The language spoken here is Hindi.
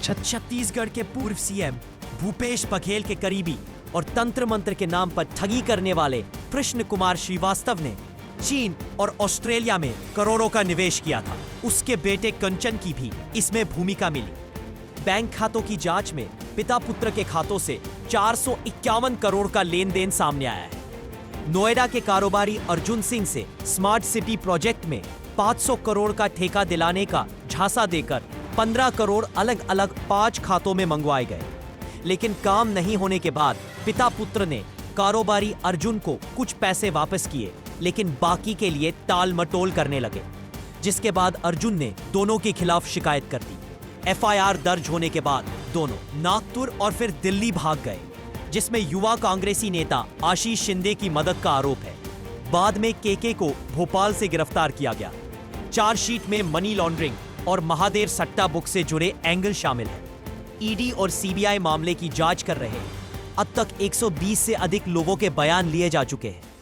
छत्तीसगढ़ के पूर्व सीएम भूपेश बघेल के करीबी और तंत्र मंत्र के नाम पर ठगी करने वाले कृष्ण कुमार श्रीवास्तव ने चीन और ऑस्ट्रेलिया में करोड़ों का निवेश किया था। उसके बेटे कंचन की भी इसमें भूमिका मिली। बैंक खातों की जांच में पिता पुत्र के खातों से 451 करोड़ का लेन देन सामने आया है। नोएडा के कारोबारी अर्जुन सिंह से स्मार्ट सिटी प्रोजेक्ट में 500 करोड़ का ठेका दिलाने का झांसा देकर 15 करोड़ अलग अलग 5 खातों में मंगवाए गए। लेकिन काम नहीं होने के बाद पिता पुत्र ने कारोबारी अर्जुन को कुछ पैसे वापस किए, लेकिन बाकी के लिए टाल मटोल करने लगे, जिसके बाद अर्जुन ने दोनों के खिलाफ शिकायत कर दी। एफआईआर दर्ज होने के बाद दोनों नागपुर और फिर दिल्ली भाग गए, जिसमें युवा कांग्रेसी नेता आशीष शिंदे की मदद का आरोप है। बाद में केके को भोपाल से गिरफ्तार किया गया। चार्जशीट में मनी लॉन्ड्रिंग और महादेव सट्टा बुक से जुड़े एंगल शामिल हैं। ईडी और सीबीआई मामले की जांच कर रहे हैं। अब तक 120 से अधिक लोगों के बयान लिए जा चुके हैं।